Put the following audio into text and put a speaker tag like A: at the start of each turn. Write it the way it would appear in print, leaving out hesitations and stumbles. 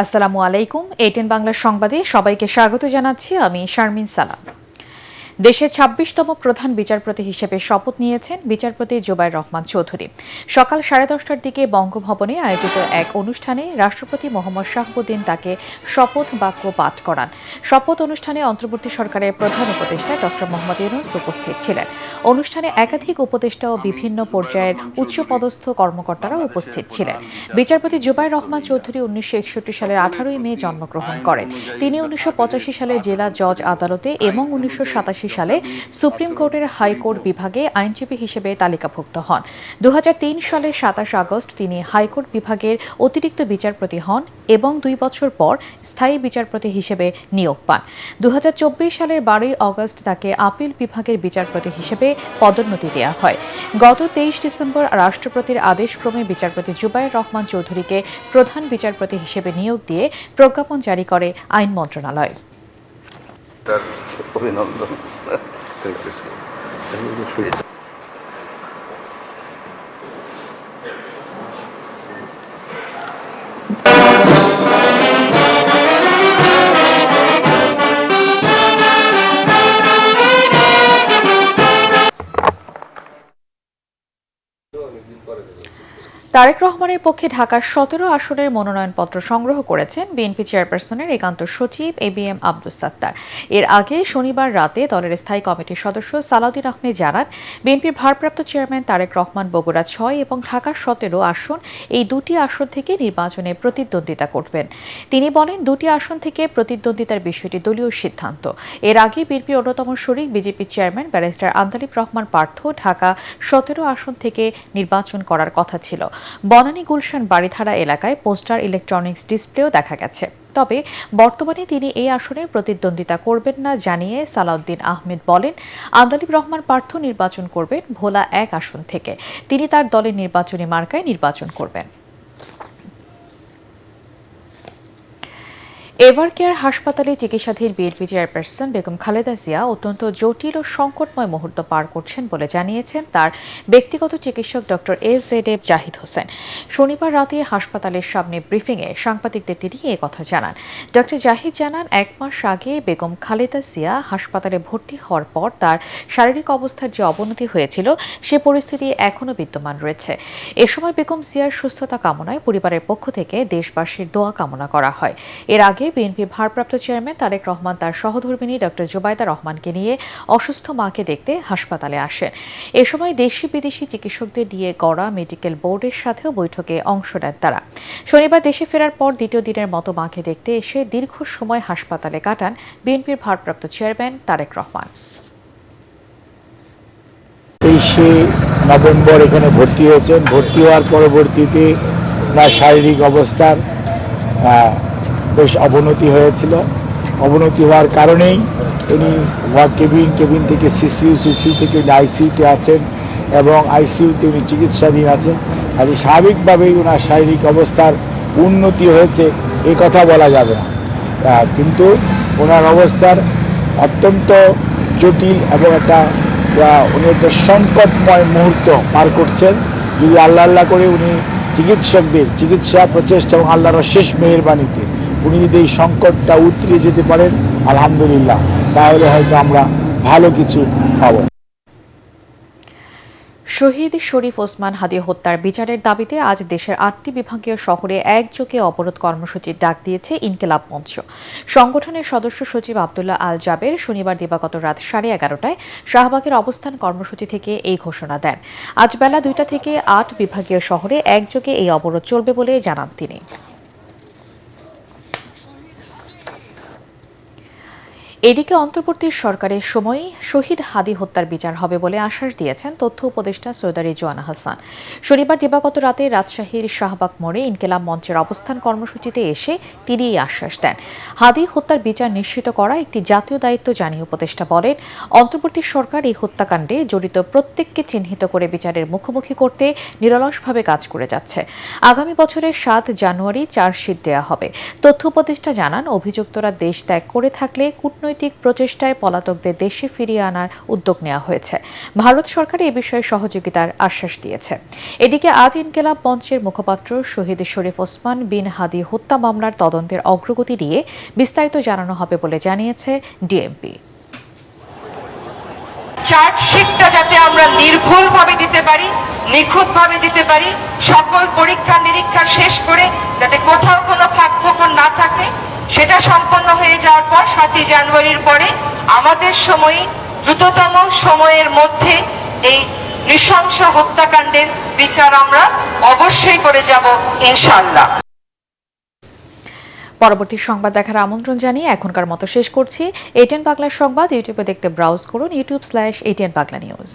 A: আসসালামু আলাইকুম। এটিএন বাংলার সংবাদে সবাইকে স্বাগত জানাচ্ছি। আমি শারমিন সালাম। দেশের ২৬তম প্রধান বিচারপতি হিসেবে শপথ নিয়েছেন বিচারপতি জুবায়ের রহমান চৌধুরী। সকাল 10:30টার দিকে বঙ্গভবনে আয়োজিত এক অনুষ্ঠানে রাষ্ট্রপতি মোহাম্মদ শাহাবুদ্দিন তাকে শপথ বাক্য পাঠ করান। শপথ অনুষ্ঠানে অন্তর্বর্তী সরকারের প্রধান উপদেষ্টা ড মোহাম্মদ ইউনূস উপস্থিত ছিলেন। অনুষ্ঠানে একাধিক উপদেষ্টা ও বিভিন্ন পর্যায়ের উচ্চপদস্থ কর্মকর্তারা উপস্থিত ছিলেন। বিচারপতি জুবায়ের রহমান চৌধুরী 1961 সালের 18 মে জন্মগ্রহণ করেন। তিনি 1985 সালে জেলা জজ আদালতে এবং 1987 সালে সুপ্রিম কোর্টের হাইকোর্ট বিভাগে আইনজীবী হিসেবে তালিকাভুক্ত হন। 2003 সালের 27 আগস্ট তিনি হাইকোর্ট বিভাগের অতিরিক্ত বিচারপতি হন এবং 2 বছর পর স্থায়ী বিচারপতি হিসেবে নিয়োগ পান। 2024 সালের 12 আগস্ট তাকে আপিল বিভাগের বিচারপতি হিসেবে পদোন্নতি দেওয়া হয়। গত 23 ডিসেম্বর রাষ্ট্রপতির আদেশক্রমে বিচারপতি জুবায়ের রহমান চৌধুরীকে প্রধান বিচারপতি হিসেবে নিয়োগ দিয়ে প্রজ্ঞাপন জারি করে আইন মন্ত্রণালয়।
B: অভিনন্দন।
A: তারেক রহমানের পক্ষে ঢাকার 17 আসনের মনোনয়নপত্র সংগ্রহ করেছেন বিএনপি চেয়ারপারসনের একান্ত সচিব এবিএম আব্দুস সাত্তার। এর আগে শনিবার রাতে দলের স্থায়ী কমিটির সদস্য সালাউদ্দিন আহমেদ জানান, বিএনপির ভারপ্রাপ্ত চেয়ারম্যান তারেক রহমান বগুড়া 6 এবং ঢাকা 17 আসন, এই দুটি আসন থেকে নির্বাচনে প্রতিদ্বন্দ্বিতা করবেন। তিনি বলেন, দুটি আসন থেকে প্রতিদ্বন্দ্বিতার বিষয়টি দলীয় সিদ্ধান্ত। এর আগে বিএনপির অন্যতম শরিক BJP chairman barrister Andalib Rahman Partha Dhaka 17 আসন থেকে নির্বাচন করার কথা ছিল। বনানী গুলশান বাড়িধারা এলাকায় পোস্টার, ইলেকট্রনিক্স ডিসপ্লেও দেখা গেছে। তবে বর্তমানে তিনি এই আসনে প্রতিদ্বন্দ্বিতা করবেন না জানিয়ে সালাউদ্দিন আহমেদ বলেন, আন্দালিব রহমান পার্থ নির্বাচন করবেন ভোলা 1 আসন থেকে। তিনি তার দলের নির্বাচনী মার্কায় নির্বাচন করবেন। এভারকেয়ার হাসপাতালে চিকিৎসাধীন বিএনপি চেয়ারপারসন বেগম খালেদা জিয়া অত্যন্ত জটিল ও সংকটময় মুহূর্ত পার করছেন বলে জানিয়েছেন তার ব্যক্তিগত চিকিৎসক ডক্টর এস.জেড.এফ জাহিদ হোসেন। শনিবার রাতে হাসপাতালের সামনে ব্রিফিংয়ে সাংবাদিকদের তিনি এ কথা জানান। ডক্টর জাহিদ জানান, 1 মাস আগে বেগম খালেদা জিয়া হাসপাতালে ভর্তি হওয়ার পর তার শারীরিক অবস্থার যে অবনতি হয়েছিল সে পরিস্থিতি এখনও বিদ্যমান রয়েছে। এ সময় বেগম জিয়ার সুস্থতা কামনায় পরিবারের পক্ষ থেকে দেশবাসীর দোয়া কামনা করা হয়। এর আগে বিএনপি ভারপ্রাপ্ত চেয়ারম্যান তারেক রহমান তার সহধর্মিণী ডক্টর জুবাইদা রহমানকে নিয়ে অসুস্থ মাকে দেখতে হাসপাতালে আসেন। এ সময় দেশি বিদেশি চিকিৎসকদের নিয়ে গড়া মেডিকেল বোর্ডের সাথেও বৈঠকে অংশ নেন তারা। শনিবার দেশে ফেরার পর দ্বিতীয় দিনের মতো মাকে দেখতে এসে দীর্ঘ সময় হাসপাতালে কাটান বিএনপির ভারপ্রাপ্ত চেয়ারম্যান তারেক রহমান।
C: 23 নভেম্বর এখানে ভর্তি হয়েছেন। ভর্তি হওয়ার পরবর্তীতে তার শারীরিক অবস্থার বেশ অবনতি হয়েছিল। অবনতি হওয়ার কারণেই উনি কেবিন থেকে সিসিউ থেকে আইসিইউতে আছেন এবং আইসিইউতে উনি চিকিৎসাধীন আছেন। আর স্বাভাবিকভাবেই ওনার শারীরিক অবস্থার উন্নতি হয়েছে এ কথা বলা যাবে না, কিন্তু ওনার অবস্থার অত্যন্ত জটিল এবং উনি একটা সংকটময় মুহূর্ত পার করছেন। যদি আল্লাহ করে উনি চিকিৎসকদের চিকিৎসা প্রচেষ্টা এবং আল্লাহর শেষ মেহেরবানিতে উনি যদি এই সংকটটা উতরে যেতে পারেন, আলহামদুলিল্লাহ, তাহলে হয়তো আমরা ভালো কিছু পাবো।
A: শহীদ শরীফ ওসমান হাদি হত্যার বিচারের দাবিতে আজ দেশের 8টি বিভাগীয় শহরে একযোগে অবরোধ কর্মসূচির ডাক দিয়েছে ইনকিলাব মঞ্চ। সংগঠনের সদস্য সচিব আব্দুল্লাহ আল জাবের শনিবার দিবাগত রাত 11:30টায় শাহবাগের অবস্থান কর্মসূচি থেকে এই ঘোষণা দেন। আজ বেলা 2টা থেকে 8 বিভাগীয় শহরে একযোগে এই অবরোধ চলবে বলে জানান তিনি। এদিকে অন্তর্বর্তী সরকারের সময় শহীদ হাদি হত্যার বিচার হবে বলে আশ্বাস দিয়েছেন তথ্য উপদেষ্টা সৈয়দা রিজওয়ানা হাসান। শনিবার দিবাগত রাতে রাজশাহীর শাহবাগ মোড়ে ইনকিলাব মঞ্চের অবস্থান কর্মসূচিতে এসে তিনি এই আশ্বাস দেন। হাদি হত্যার বিচার নিশ্চিত করা একটি জাতীয় দায়িত্ব জানিয়ে উপদেষ্টা বলেন, অন্তর্বর্তী সরকার এই হত্যাকাণ্ডে জড়িত প্রত্যেককে চিহ্নিত করে বিচারের মুখোমুখি করতে নিরলসভাবে কাজ করে যাচ্ছে। আগামী বছরের 7 জানুয়ারি চার্জশিট দেওয়া হবে। তথ্য উপদেষ্টা জানান, অভিযুক্তরা দেশ ত্যাগ করে থাকলে কূটনৈতিক কূটনৈতিক প্রচেষ্টায় পলাতকদের দেশে ফিরিয়ে আনার উদ্যোগ নেওয়া হয়েছে। ভারত সরকার এ বিষয়ে সহযোগিতার আশ্বাস দিয়েছে। এদিকে আজ ইনকিলাব মঞ্চের মুখপাত্র শহীদ শরীফ ওসমান বিন হাদি হত্যা মামলার তদন্তের অগ্রগতি নিয়ে বিস্তারিত জানানো হবে বলে জানিয়েছে ডিএমপি।
B: চার্জশিটটা যাতে আমরা নির্ভুলভাবে দিতে পারি, নিখুঁতভাবে দিতে পারি, সকল পরীক্ষা নিরীক্ষা শেষ করে যাতে কোথাও কোনো ফাঁকফোকর না থাকে, সেটা সম্পন্ন হয়ে যাওয়ার পর 7ই জানুয়ারির পরে আমাদের সময়ে দ্রুততম সময়ের মধ্যে এই নৃশংস হত্যাকাণ্ডের বিচার আমরা অবশ্যই করে যাব ইনশাআল্লাহ।
A: পরবর্তী সংবাদ দেখার আমন্ত্রণ জানিয়ে এখনকার মতো শেষ করছি। ATN বাংলা সংবাদ ইউটিউবে দেখতে ব্রাউজ করুন youtube/ATN Bangla News।